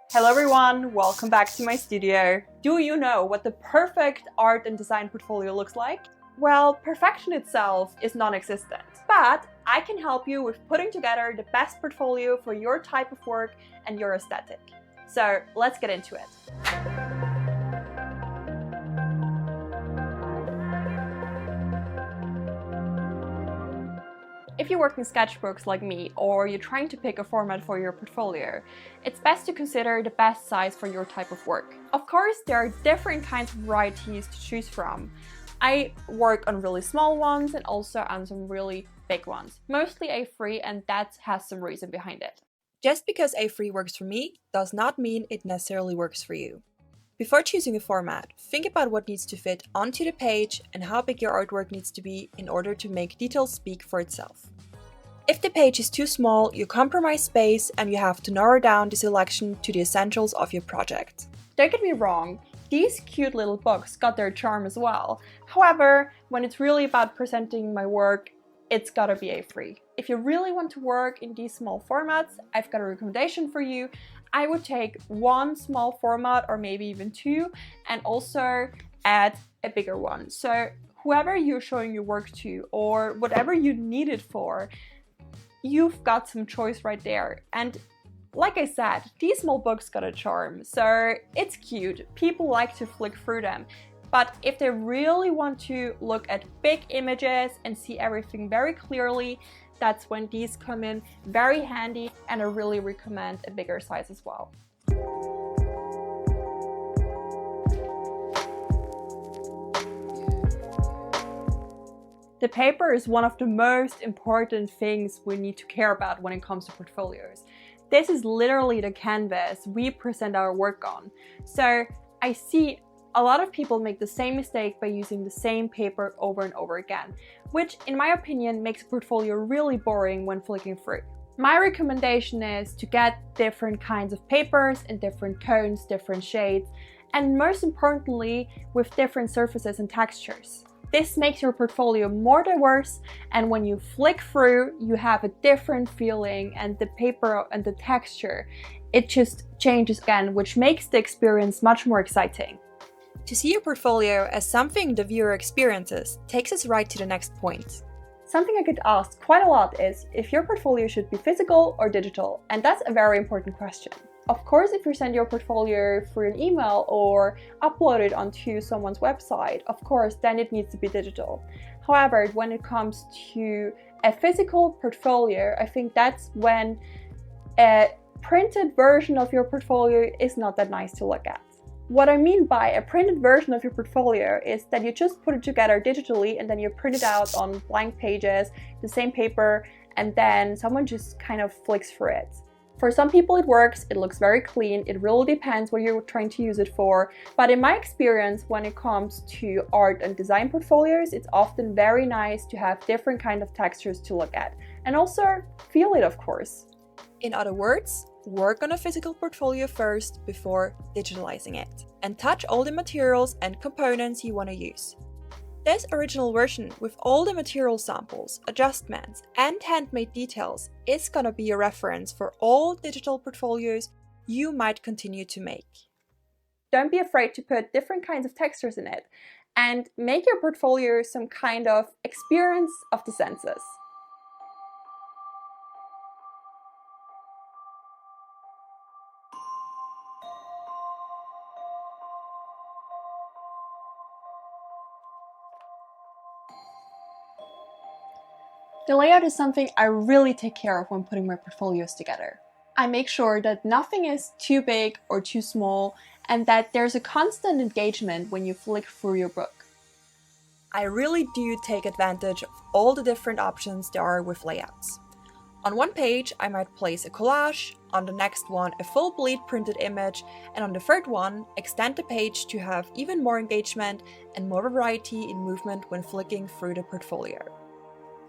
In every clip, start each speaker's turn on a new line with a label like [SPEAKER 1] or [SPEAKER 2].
[SPEAKER 1] Hello everyone, welcome back to my studio. Do you know what the perfect art and design portfolio looks like? Well, perfection itself is non-existent, but I can help you with putting together the best portfolio for your type of work and your aesthetic. So let's get into it. If you work in sketchbooks like me, or you're trying to pick a format for your portfolio, it's best to consider the best size for your type of work. Of course, there are different kinds of varieties to choose from. I work on really small ones and also on some really big ones, mostly A3, and that has some reason behind it.
[SPEAKER 2] Just because A3 works for me does not mean it necessarily works for you. Before choosing a format, think about what needs to fit onto the page and how big your artwork needs to be in order to make details speak for itself. If the page is too small, you compromise space and you have to narrow down the selection to the essentials of your project.
[SPEAKER 1] Don't get me wrong, these cute little books got their charm as well. However, when it's really about presenting my work, it's gotta be A3. If you really want to work in these small formats, I've got a recommendation for you. I would take one small format or maybe even two and also add a bigger one. So whoever you're showing your work to or whatever you need it for, you've got some choice right there. And like I said, these small books got a charm, so it's cute. People like to flick through them. But if they really want to look at big images and see everything very clearly, that's when these come in very handy, and I really recommend a bigger size as well. The paper is one of the most important things we need to care about when it comes to portfolios. This is literally the canvas we present our work on. So I see a lot of people make the same mistake by using the same paper over and over again, which in my opinion makes a portfolio really boring when flicking through. My recommendation is to get different kinds of papers in different tones, different shades, and most importantly, with different surfaces and textures. This makes your portfolio more diverse, and when you flick through, you have a different feeling, and the paper and the texture, it just changes again, which makes the experience much more exciting.
[SPEAKER 2] To see your portfolio as something the viewer experiences takes us right to the next point.
[SPEAKER 1] Something I get asked quite a lot is if your portfolio should be physical or digital, and that's a very important question. Of course, if you send your portfolio through an email or upload it onto someone's website, of course, then it needs to be digital. However, when it comes to a physical portfolio, I think that's when a printed version of your portfolio is not that nice to look at. What I mean by a printed version of your portfolio is that you just put it together digitally and then you print it out on blank pages, the same paper, and then someone just kind of flicks through it. For some people it works, it looks very clean, it really depends what you're trying to use it for, but in my experience when it comes to art and design portfolios, it's often very nice to have different kind of textures to look at, and also feel it of course.
[SPEAKER 2] In other words, work on a physical portfolio first before digitalizing it, and touch all the materials and components you want to use. This original version with all the material samples, adjustments, and handmade details is gonna be a reference for all digital portfolios you might continue to make.
[SPEAKER 1] Don't be afraid to put different kinds of textures in it, and make your portfolio some kind of experience of the senses. The layout is something I really take care of when putting my portfolios together. I make sure that nothing is too big or too small, and that there's a constant engagement when you flick through your book.
[SPEAKER 2] I really do take advantage of all the different options there are with layouts. On one page, I might place a collage, on the next one a full bleed printed image, and on the third one, extend the page to have even more engagement and more variety in movement when flicking through the portfolio.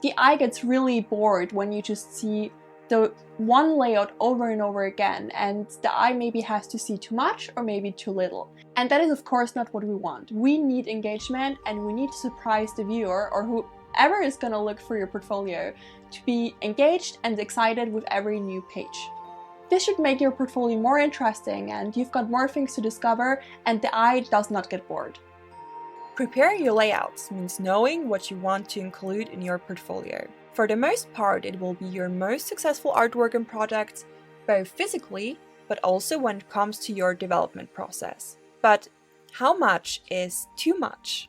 [SPEAKER 1] The eye gets really bored when you just see the one layout over and over again, and the eye maybe has to see too much or maybe too little. And that is of course not what we want. We need engagement, and we need to surprise the viewer or whoever is gonna look through your portfolio to be engaged and excited with every new page. This should make your portfolio more interesting and you've got more things to discover and the eye does not get bored.
[SPEAKER 2] Preparing your layouts means knowing what you want to include in your portfolio. For the most part, it will be your most successful artwork and projects, both physically, but also when it comes to your development process. But how much is too much?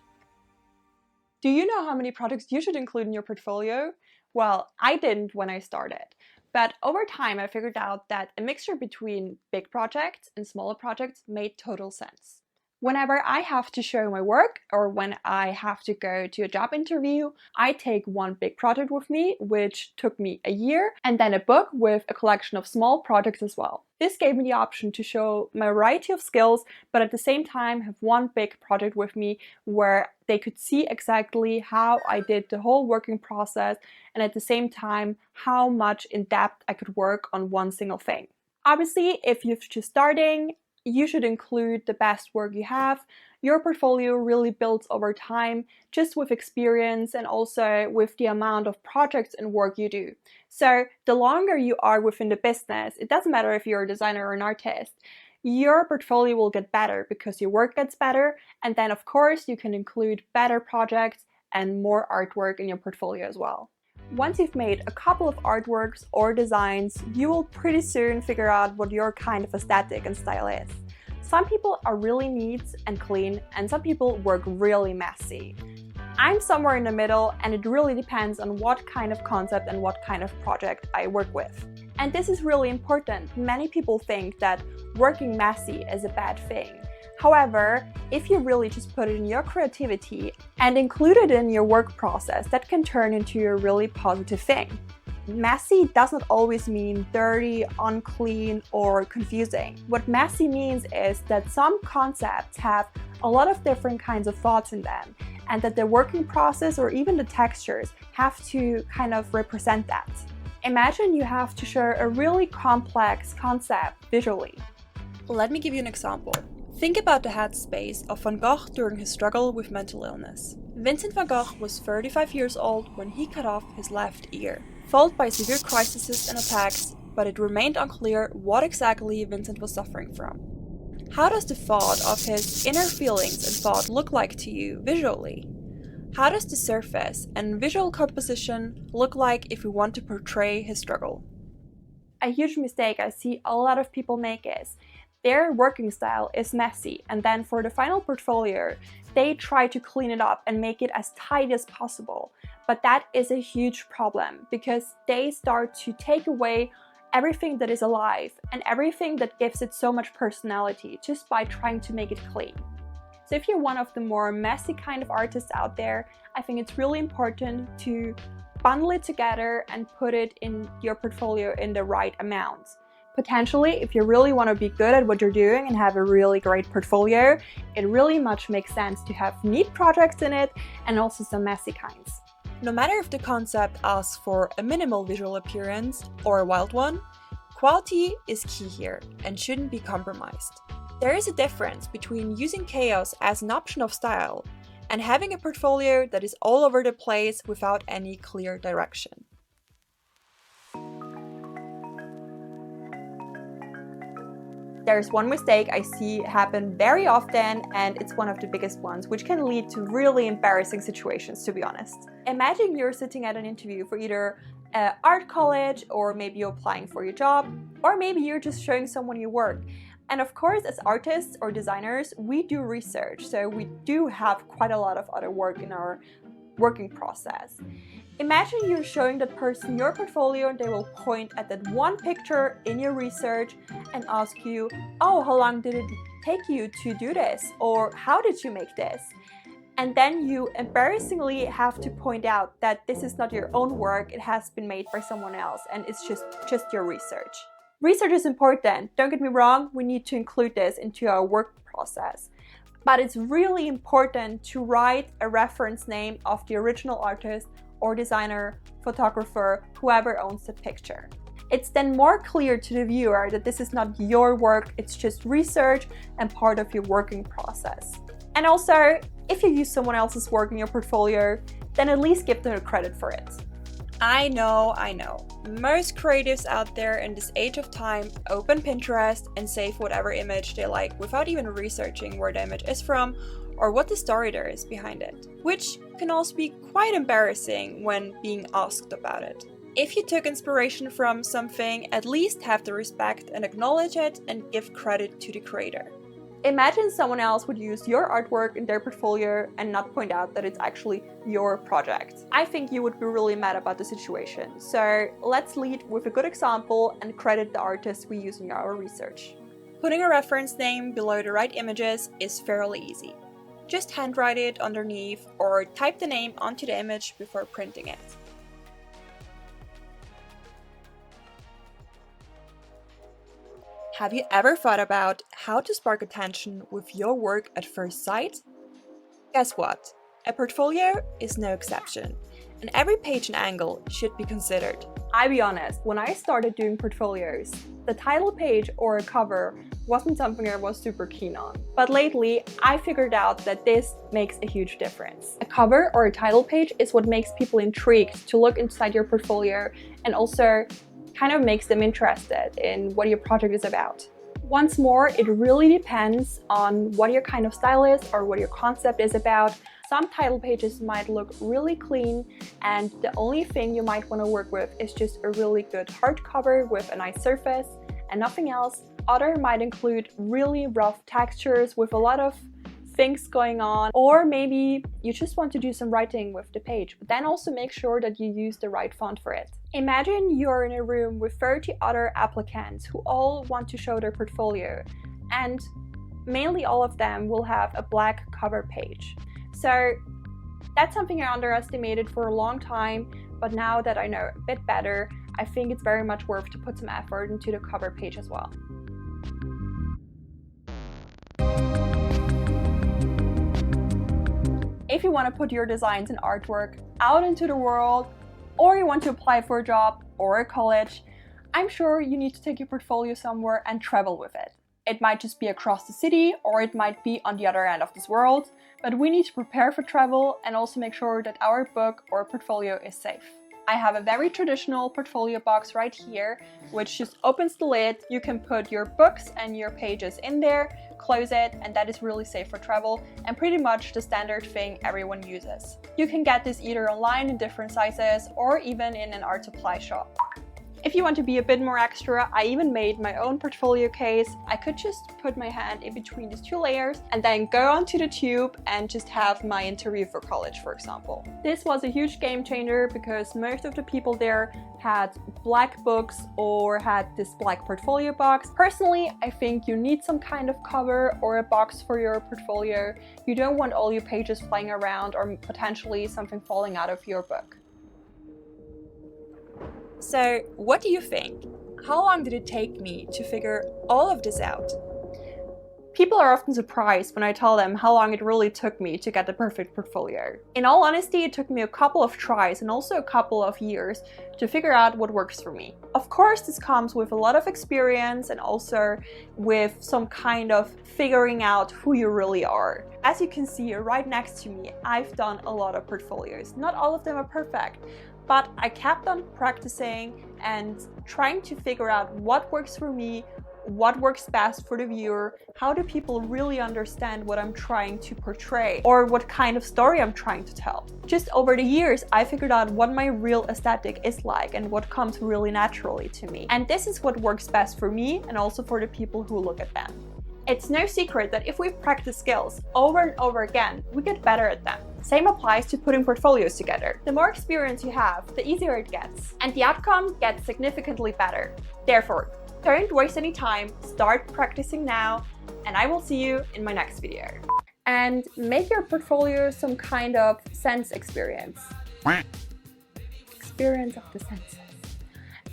[SPEAKER 1] Do you know how many projects you should include in your portfolio? Well, I didn't when I started. But over time, I figured out that a mixture between big projects and smaller projects made total sense. Whenever I have to show my work or when I have to go to a job interview, I take one big project with me, which took me a year, and then a book with a collection of small projects as well. This gave me the option to show my variety of skills, but at the same time have one big project with me where they could see exactly how I did the whole working process and at the same time how much in depth I could work on one single thing. Obviously, if you're just starting, you should include the best work you have. Your portfolio really builds over time, just with experience and also with the amount of projects and work you do. So the longer you are within the business, it doesn't matter if you're a designer or an artist, your portfolio will get better because your work gets better. And then of course you can include better projects and more artwork in your portfolio as well. Once you've made a couple of artworks or designs, you will pretty soon figure out what your kind of aesthetic and style is. Some people are really neat and clean, and some people work really messy. I'm somewhere in the middle, and it really depends on what kind of concept and what kind of project I work with. And this is really important. Many people think that working messy is a bad thing. However, if you really just put it in your creativity and include it in your work process, that can turn into a really positive thing. Messy does not always mean dirty, unclean, or confusing. What messy means is that some concepts have a lot of different kinds of thoughts in them, and that the working process or even the textures have to kind of represent that. Imagine you have to show a really complex concept visually.
[SPEAKER 2] Let me give you an example. Think about the headspace of Van Gogh during his struggle with mental illness. Vincent van Gogh was 35 years old when he cut off his left ear, followed by severe crises and attacks, but it remained unclear what exactly Vincent was suffering from. How does the thought of his inner feelings and thought look like to you visually? How does the surface and visual composition look like if we want to portray his struggle?
[SPEAKER 1] A huge mistake I see a lot of people make is their working style is messy, and then for the final portfolio, they try to clean it up and make it as tidy as possible. But that is a huge problem because they start to take away everything that is alive and everything that gives it so much personality just by trying to make it clean. So if you're one of the more messy kind of artists out there, I think it's really important to bundle it together and put it in your portfolio in the right amounts. Potentially, if you really want to be good at what you're doing and have a really great portfolio, it really much makes sense to have neat projects in it and also some messy kinds.
[SPEAKER 2] No matter if the concept asks for a minimal visual appearance or a wild one, quality is key here and shouldn't be compromised. There is a difference between using chaos as an option of style and having a portfolio that is all over the place without any clear direction.
[SPEAKER 1] There's one mistake I see happen very often, and it's one of the biggest ones, which can lead to really embarrassing situations, to be honest. Imagine you're sitting at an interview for either art college, or maybe you're applying for your job, or maybe you're just showing someone your work. And of course, as artists or designers, we do research, so we do have quite a lot of other work in our working process. Imagine you're showing that person your portfolio and they will point at that one picture in your research and ask you, oh, how long did it take you to do this? Or how did you make this? And then you embarrassingly have to point out that this is not your own work, it has been made by someone else and it's just your research. Research is important, don't get me wrong, we need to include this into our work process. But it's really important to write a reference name of the original artist or designer, photographer, whoever owns the picture. It's then more clear to the viewer that this is not your work, it's just research and part of your working process. And also, if you use someone else's work in your portfolio, then at least give them the credit for it.
[SPEAKER 2] I know. Most creatives out there in this age of time open Pinterest and save whatever image they like without even researching where the image is from or what the story there is behind it, which can also be quite embarrassing when being asked about it. If you took inspiration from something, at least have the respect and acknowledge it and give credit to the creator.
[SPEAKER 1] Imagine someone else would use your artwork in their portfolio and not point out that it's actually your project. I think you would be really mad about the situation. So let's lead with a good example and credit the artists we use in our research.
[SPEAKER 2] Putting a reference name below the right images is fairly easy. Just handwrite it underneath or type the name onto the image before printing it. Have you ever thought about how to spark attention with your work at first sight? Guess what? A portfolio is no exception, and every page and angle should be considered.
[SPEAKER 1] I'll be honest, when I started doing portfolios, the title page or a cover wasn't something I was super keen on. But lately, I figured out that this makes a huge difference. A cover or a title page is what makes people intrigued to look inside your portfolio and also kind of makes them interested in what your project is about. Once more, it really depends on what your kind of style is or what your concept is about. Some title pages might look really clean and the only thing you might want to work with is just a really good hardcover with a nice surface and nothing else. Other might include really rough textures with a lot of things going on, or maybe you just want to do some writing with the page, but then also make sure that you use the right font for it. Imagine you're in a room with 30 other applicants who all want to show their portfolio, and mainly all of them will have a black cover page. So that's something I underestimated for a long time, but now that I know a bit better, I think it's very much worth to put some effort into the cover page as well. If you want to put your designs and artwork out into the world, or you want to apply for a job or a college, I'm sure you need to take your portfolio somewhere and travel with it. It might just be across the city, or it might be on the other end of this world, but we need to prepare for travel and also make sure that our book or portfolio is safe. I have a very traditional portfolio box right here, which just opens the lid. You can put your books and your pages in there, close it, and that is really safe for travel and pretty much the standard thing everyone uses. You can get this either online in different sizes or even in an art supply shop. If you want to be a bit more extra, I even made my own portfolio case. I could just put my hand in between these two layers and then go onto the tube and just have my interview for college, for example. This was a huge game changer because most of the people there had black books or had this black portfolio box. Personally, I think you need some kind of cover or a box for your portfolio. You don't want all your pages flying around or potentially something falling out of your book.
[SPEAKER 2] So, what do you think? How long did it take me to figure all of this out?
[SPEAKER 1] People are often surprised when I tell them how long it really took me to get the perfect portfolio. In all honesty, it took me a couple of tries and also a couple of years to figure out what works for me. Of course, this comes with a lot of experience and also with some kind of figuring out who you really are. As you can see right next to me, I've done a lot of portfolios. Not all of them are perfect, but I kept on practicing and trying to figure out what works for me, what works best for the viewer, how do people really understand what I'm trying to portray, or what kind of story I'm trying to tell. Just over the years, I figured out what my real aesthetic is like and what comes really naturally to me. And this is what works best for me and also for the people who look at them. It's no secret that if we practice skills over and over again, we get better at them. Same applies to putting portfolios together. The more experience you have, the easier it gets, and the outcome gets significantly better. Therefore, don't waste any time, start practicing now, and I will see you in my next video. And make your portfolio some kind of sense experience. Experience of the senses.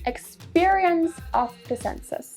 [SPEAKER 1] Experience of the senses.